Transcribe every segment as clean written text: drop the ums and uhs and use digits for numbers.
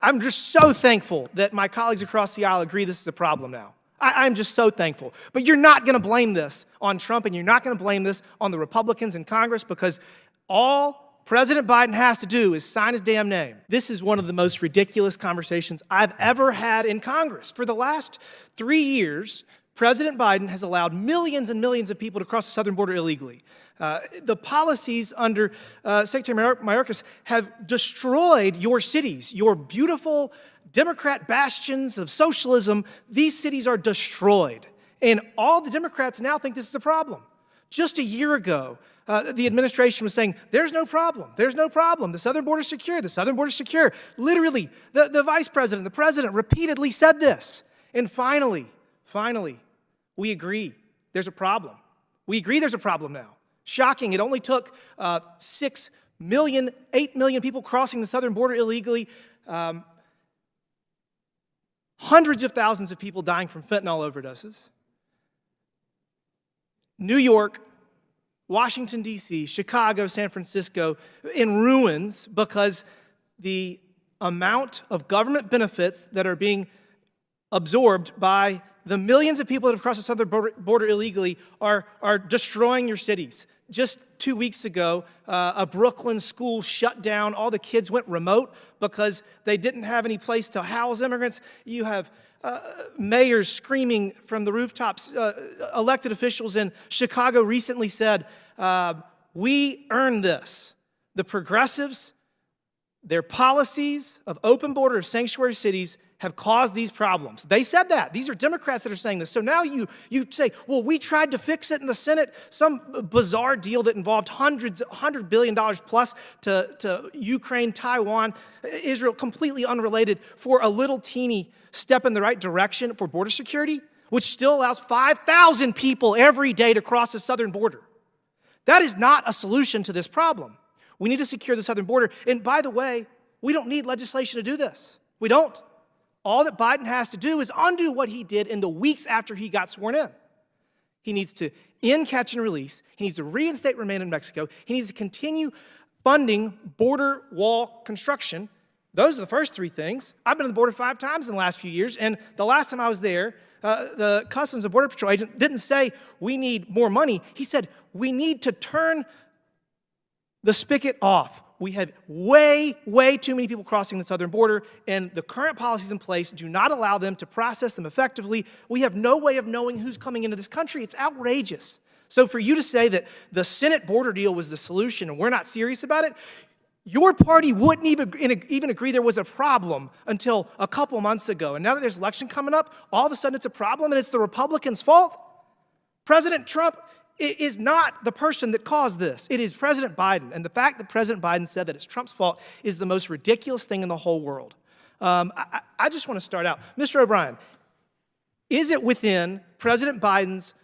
I'm just so thankful that my colleagues across the aisle agree this is a problem now. I'm just so thankful. But you're not going to blame this on Trump, and you're not going to blame this on the Republicans in Congress, because all President Biden has to do is sign his damn name. This is one of the most ridiculous conversations I've ever had in Congress. For the last 3 years, President Biden has allowed millions and millions of people to cross the southern border illegally. The policies under Secretary Mayorkas have destroyed your cities, your beautiful Democrat bastions of socialism. These cities are destroyed. And all the Democrats now think this is a problem. Just a year ago, the administration was saying, there's no problem, there's no problem. The southern border is secure, the southern border is secure. Literally, the vice president, the president repeatedly said this. And finally, we agree there's a problem. We agree there's a problem now. Shocking, it only took 6 million, 8 million people crossing the southern border illegally, hundreds of thousands of people dying from fentanyl overdoses. New York, Washington, D.C., Chicago, San Francisco, in ruins because the amount of government benefits that are being absorbed by the millions of people that have crossed the southern border illegally are destroying your cities. Just 2 weeks ago, a Brooklyn school shut down. All the kids went remote because they didn't have any place to house immigrants. You have mayors screaming from the rooftops. Elected officials in Chicago recently said, we earned this. The progressives, their policies of open border, of sanctuary cities, have caused these problems. They said that. These are Democrats that are saying this. So now you say, well, we tried to fix it in the Senate, some bizarre deal that involved $100 billion plus to Ukraine, Taiwan, Israel, completely unrelated, for a little teeny step in the right direction for border security, which still allows 5,000 people every day to cross the southern border. That is not a solution to this problem. We need to secure the southern border. And by the way, we don't need legislation to do this. We don't. All that Biden has to do is undo what he did in the weeks after he got sworn in. He needs to end catch and release. He needs to reinstate remain in Mexico. He needs to continue funding border wall construction. Those are the first three things. I've been to the border 5 times in the last few years, and the last time I was there, the Customs and Border Patrol agent didn't say, we need more money. He said, we need to turn the spigot off. We have way too many people crossing the southern border, and the current policies in place do not allow them to process them effectively. We have no way of knowing who's coming into this country. It's outrageous. So for you to say that the Senate border deal was the solution and we're not serious about it, your party wouldn't even agree there was a problem until a couple months ago. And now that there's an election coming up, all of a sudden it's a problem and it's the Republicans' fault? President Trump is not the person that caused this. It is President Biden. And the fact that President Biden said that it's Trump's fault is the most ridiculous thing in the whole world. I just want to start out. Mr. O'Brien, is it within President Biden's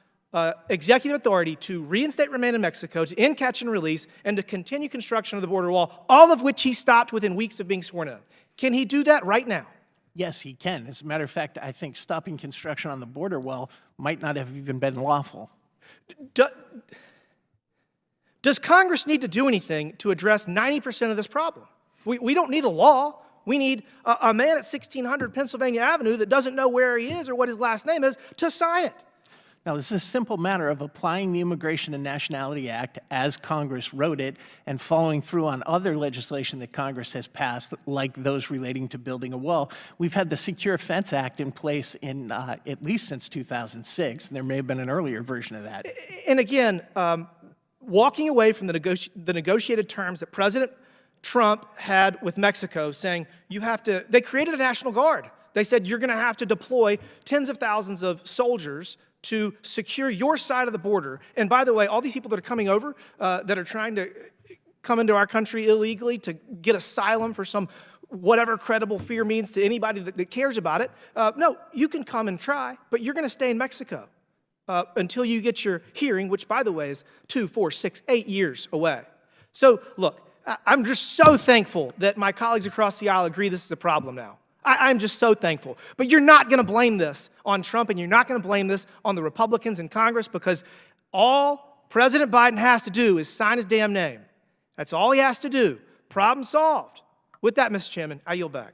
executive authority to reinstate remain in Mexico, to end catch and release, and to continue construction of the border wall, all of which he stopped within weeks of being sworn in? Can he do that right now? Yes, he can. As a matter of fact, I think stopping construction on the border wall might not have even been lawful. Does Congress need to do anything to address 90% of this problem? We don't need a law. We need a man at 1600 Pennsylvania Avenue that doesn't know where he is or what his last name is to sign it. Now, this is a simple matter of applying the Immigration and Nationality Act as Congress wrote it and following through on other legislation that Congress has passed, like those relating to building a wall. We've had the Secure Fence Act in place in at least since 2006, and there may have been an earlier version of that. And again, walking away from the negotiated terms that President Trump had with Mexico, saying they created a National Guard. They said you're going to have to deploy tens of thousands of soldiers to secure your side of the border. And by the way, all these people that are coming over, that are trying to come into our country illegally to get asylum for some whatever credible fear means to anybody that cares about it, no, you can come and try, but you're going to stay in Mexico until you get your hearing, which by the way is 2, 4, 6, 8 years away. So look, I'm just so thankful that my colleagues across the aisle agree this is a problem now. I'm just so thankful. But you're not going to blame this on Trump, and you're not going to blame this on the Republicans in Congress, because all President Biden has to do is sign his damn name. That's all he has to do. Problem solved. With that, Mr. Chairman, I yield back.